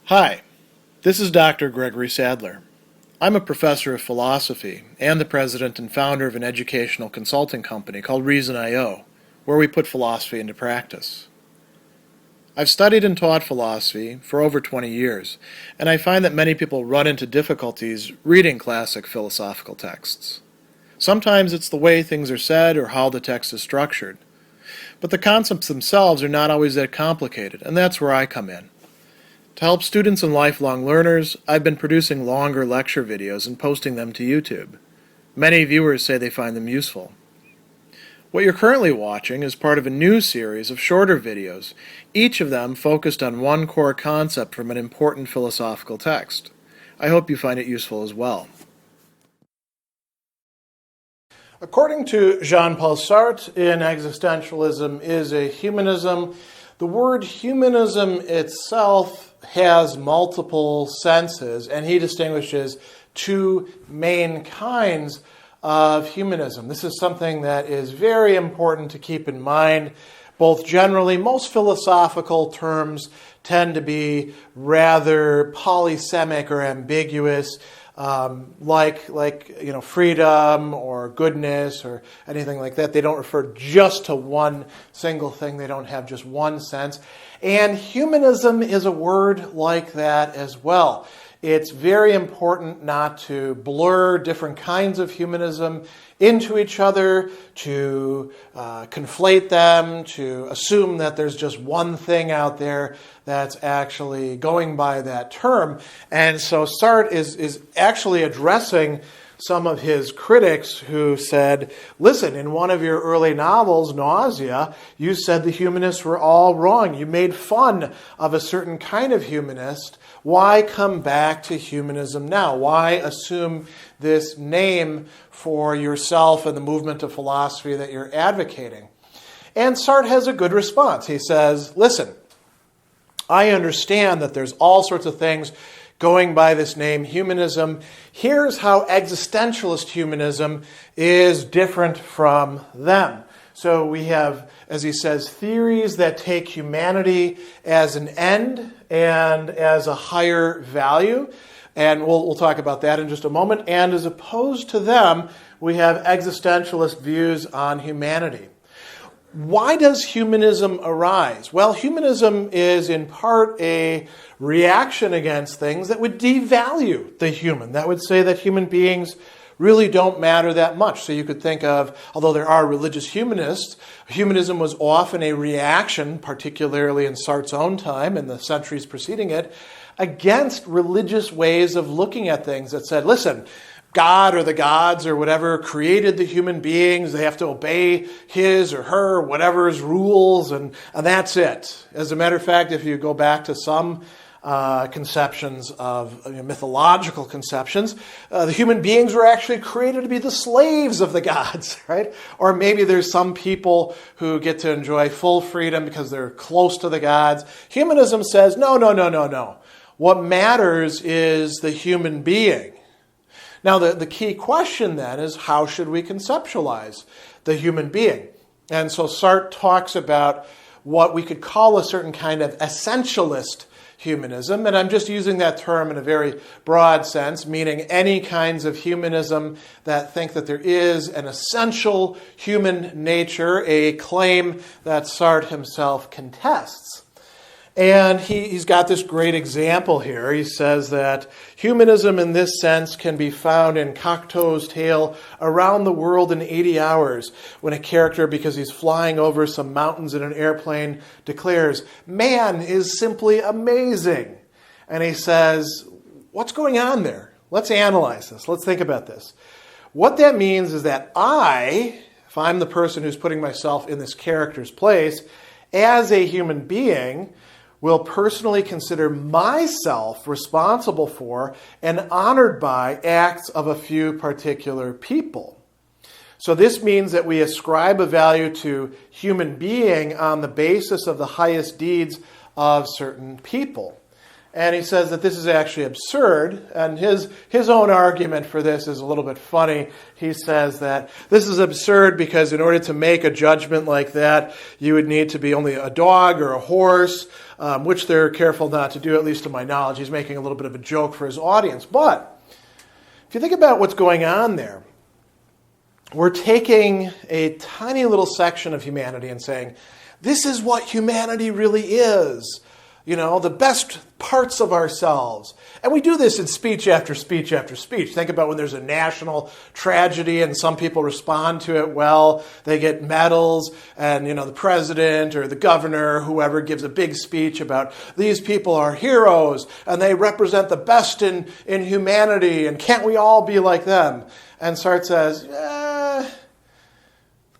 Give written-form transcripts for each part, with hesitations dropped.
Hi, this is Dr. Gregory Sadler. I'm a professor of philosophy and the president and founder of an educational consulting company called Reason.io, where we put philosophy into practice. I've studied and taught philosophy for over 20 years, and I find that many people run into difficulties reading classic philosophical texts. Sometimes it's the way things are said or how the text is structured. But the concepts themselves are not always that complicated, and that's where I come in. To help students and lifelong learners, I've been producing longer lecture videos and posting them to YouTube. Many viewers say they find them useful. What you're currently watching is part of a new series of shorter videos, each of them focused on one core concept from an important philosophical text. I hope you find it useful as well. According to Jean-Paul Sartre, in Existentialism is a humanism. The word humanism itself has multiple senses, and he distinguishes two main kinds of humanism. This is something that is very important to keep in mind. Both generally, most philosophical terms tend to be rather polysemic or ambiguous, like freedom or goodness or anything like that. They don't refer just to one single thing. They don't have just one sense. And humanism is a word like that as well. It's very important not to blur different kinds of humanism into each other, to conflate them, to assume that there's just one thing out there that's actually going by that term. And so Sartre is actually addressing some of his critics who said, listen, in one of your early novels, Nausea, you said the humanists were all wrong. You made fun of a certain kind of humanist. Why come back to humanism now? Why assume this name for yourself and the movement of philosophy that you're advocating? And Sartre has a good response. He says, listen, I understand that there's all sorts of things going by this name, humanism. Here's how existentialist humanism is different from them. So we have, as he says, theories that take humanity as an end and as a higher value. And we'll talk about that in just a moment. And as opposed to them, we have existentialist views on humanity. Why does humanism arise? Well, humanism is in part a reaction against things that would devalue the human, that would say that human beings really don't matter that much. So you could think of, although there are religious humanists, humanism was often a reaction, particularly in Sartre's own time and the centuries preceding it, against religious ways of looking at things that said, listen, God or the gods or whatever created the human beings. They have to obey his or her, whatever's rules, and that's it. As a matter of fact, if you go back to some conceptions of mythological conceptions, the human beings were actually created to be the slaves of the gods, right? Or maybe there's some people who get to enjoy full freedom because they're close to the gods. Humanism says, no. What matters is the human being. Now, the key question then is, how should we conceptualize the human being? And so Sartre talks about what we could call a certain kind of essentialist humanism, and I'm just using that term in a very broad sense, meaning any kinds of humanism that think that there is an essential human nature, a claim that Sartre himself contests. And he's got this great example here. He says that humanism in this sense can be found in Cocteau's tale Around the World in 80 Hours, when a character, because he's flying over some mountains in an airplane, declares, "Man is simply amazing." And he says, what's going on there? Let's analyze this. Let's think about this. What that means is that if I'm the person who's putting myself in this character's place, as a human being, will personally consider myself responsible for and honored by acts of a few particular people. So this means that we ascribe a value to human being on the basis of the highest deeds of certain people. And he says that this is actually absurd, and his own argument for this is a little bit funny. He says that this is absurd because in order to make a judgment like that, you would need to be only a dog or a horse, which they're careful not to do, at least to my knowledge. He's making a little bit of a joke for his audience. But if you think about what's going on there, we're taking a tiny little section of humanity and saying, this is what humanity really is. You know, the best parts of ourselves. And we do this in speech after speech after speech. Think about when there's a national tragedy and some people respond to it well. They get medals and, the president or the governor, whoever, gives a big speech about these people are heroes and they represent the best in humanity and can't we all be like them? And Sartre says,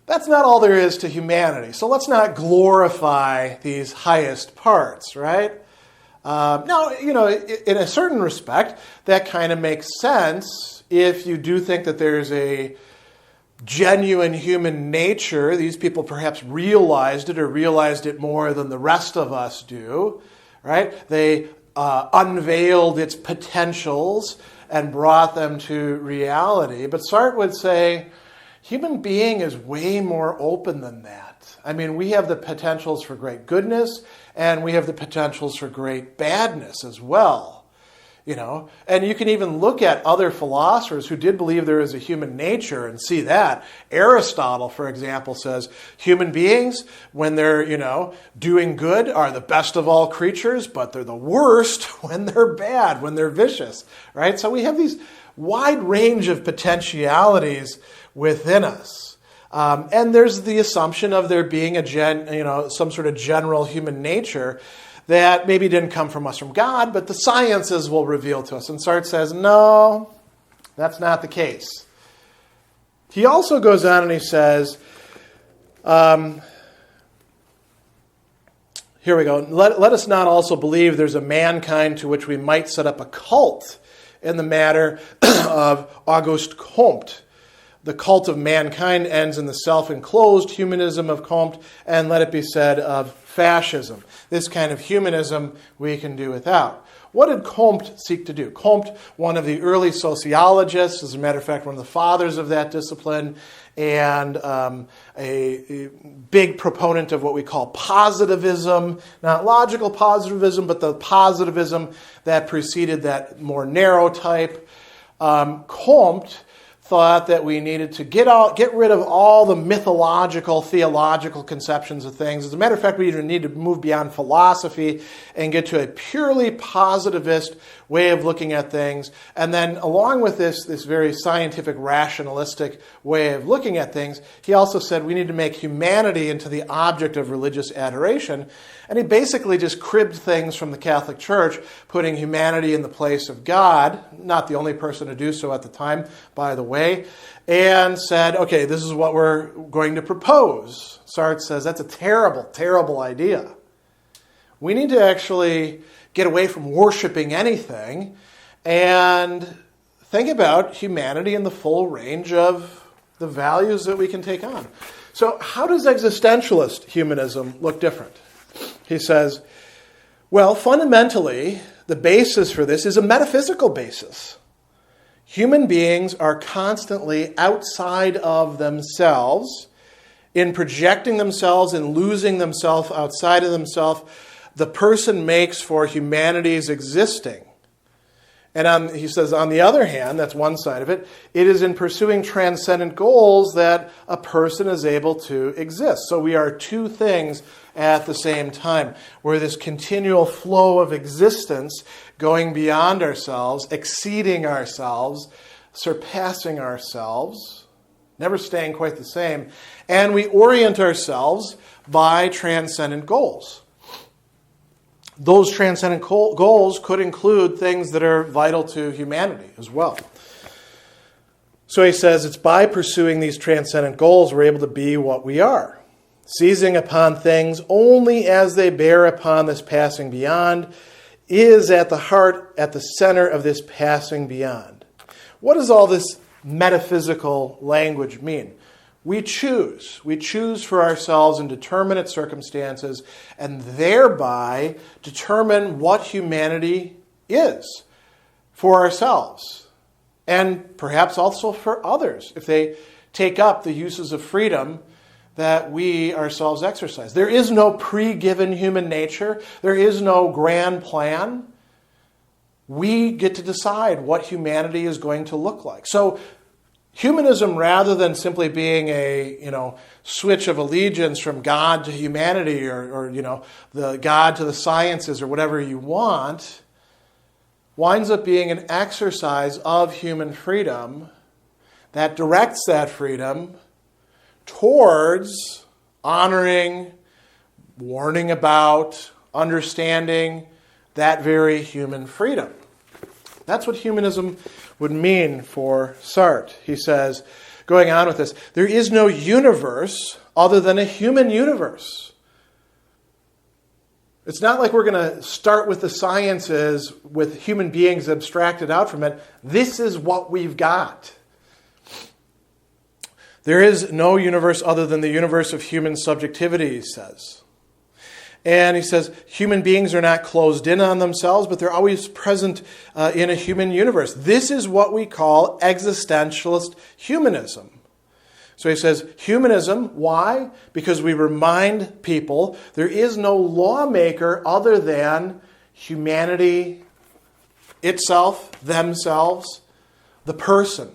that's not all there is to humanity. So let's not glorify these highest parts, right? Now, in a certain respect, that kind of makes sense if you do think that there's a genuine human nature. These people perhaps realized it more than the rest of us do, right? They unveiled its potentials and brought them to reality. But Sartre would say, human being is way more open than that. I mean, we have the potentials for great goodness, and we have the potentials for great badness as well. And you can even look at other philosophers who did believe there is a human nature and see that. Aristotle, for example, says human beings, when they're, doing good, are the best of all creatures, but they're the worst when they're bad, when they're vicious, right? So we have these wide range of potentialities within us. And there's the assumption of there being some sort of general human nature that maybe didn't come from us from God, but the sciences will reveal to us. And Sartre says, no, that's not the case. He also goes on and he says, here we go. Let us not also believe there's a mankind to which we might set up a cult in the matter of Auguste Comte. The cult of mankind ends in the self-enclosed humanism of Comte, and let it be said of fascism. This kind of humanism we can do without. What did Comte seek to do? Comte, one of the early sociologists, as a matter of fact, one of the fathers of that discipline, and a big proponent of what we call positivism, not logical positivism, but the positivism that preceded that more narrow type. Comte thought that we needed to get rid of all the mythological, theological conceptions of things. As a matter of fact, we even need to move beyond philosophy and get to a purely positivist way of looking at things. And then along with this very scientific, rationalistic way of looking at things, he also said we need to make humanity into the object of religious adoration. And he basically just cribbed things from the Catholic Church, putting humanity in the place of God, not the only person to do so at the time, by the way, and said, okay, this is what we're going to propose. Sartre says that's a terrible, terrible idea. We need to actually get away from worshiping anything and think about humanity in the full range of the values that we can take on. So how does existentialist humanism look different? He says, well, fundamentally, the basis for this is a metaphysical basis. Human beings are constantly outside of themselves. In projecting themselves and losing themselves outside of themselves, the person makes for humanity's existing. And he says, on the other hand, that's one side of it, it is in pursuing transcendent goals that a person is able to exist. So we are two things at the same time. We're this continual flow of existence going beyond ourselves, exceeding ourselves, surpassing ourselves, never staying quite the same. And we orient ourselves by transcendent goals. Those transcendent goals could include things that are vital to humanity as well. So he says it's by pursuing these transcendent goals we're able to be what we are. Seizing upon things only as they bear upon this passing beyond is at the heart, at the center of this passing beyond. What does all this metaphysical language mean? We choose. We choose for ourselves in determinate circumstances and thereby determine what humanity is for ourselves and perhaps also for others if they take up the uses of freedom that we ourselves exercise. There is no pre-given human nature. There is no grand plan. We get to decide what humanity is going to look like. So humanism, rather than simply being a switch of allegiance from God to humanity or the God to the sciences or whatever you want, winds up being an exercise of human freedom that directs that freedom towards honoring, warning about, understanding that very human freedom. That's what humanism would mean for Sartre. He says, going on with this, there is no universe other than a human universe. It's not like we're going to start with the sciences with human beings abstracted out from it. This is what we've got. There is no universe other than the universe of human subjectivity, he says. And he says, human beings are not closed in on themselves, but they're always present in a human universe. This is what we call existentialist humanism. So he says, humanism, why? Because we remind people there is no lawmaker other than humanity itself, themselves, the person,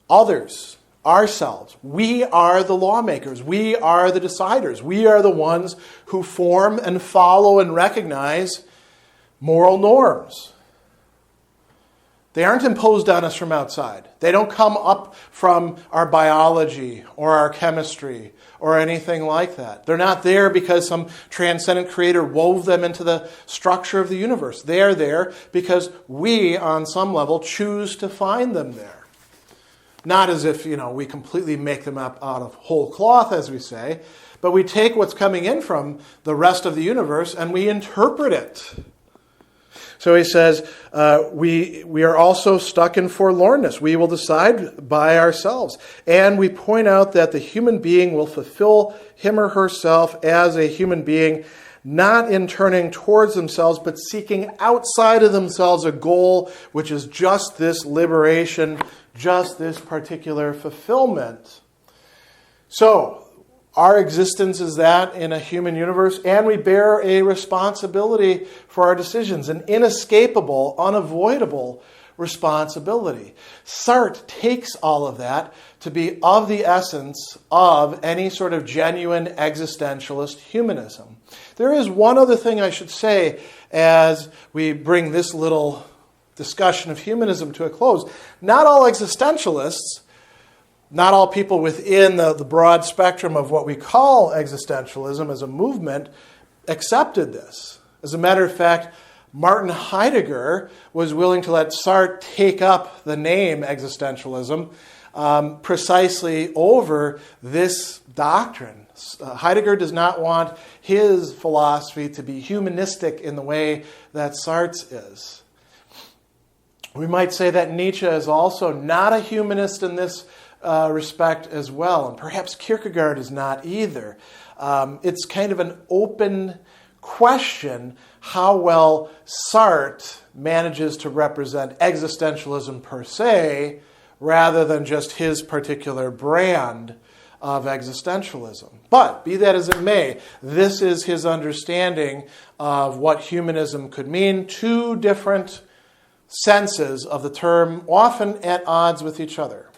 others, ourselves. We are the lawmakers. We are the deciders. We are the ones who form and follow and recognize moral norms. They aren't imposed on us from outside. They don't come up from our biology or our chemistry or anything like that. They're not there because some transcendent creator wove them into the structure of the universe. They are there because we, on some level, choose to find them there. Not as if, we completely make them up out of whole cloth, as we say, but we take what's coming in from the rest of the universe and we interpret it. So he says, we are also stuck in forlornness. We will decide by ourselves. And we point out that the human being will fulfill him or herself as a human being, not in turning towards themselves, but seeking outside of themselves a goal which is just this liberation, just this particular fulfillment. So, our existence is that in a human universe, and we bear a responsibility for our decisions, an inescapable, unavoidable responsibility. Sartre takes all of that to be of the essence of any sort of genuine existentialist humanism. There is one other thing I should say as we bring this little discussion of humanism to a close. Not all existentialists, not all people within the broad spectrum of what we call existentialism as a movement accepted this. As a matter of fact, Martin Heidegger was willing to let Sartre take up the name existentialism precisely over this doctrine. Heidegger does not want his philosophy to be humanistic in the way that Sartre's is. We might say that Nietzsche is also not a humanist in this respect as well, and perhaps Kierkegaard is not either. It's kind of an open question how well Sartre manages to represent existentialism per se, rather than just his particular brand of existentialism. But be that as it may, this is his understanding of what humanism could mean. Two different senses of the term, often at odds with each other.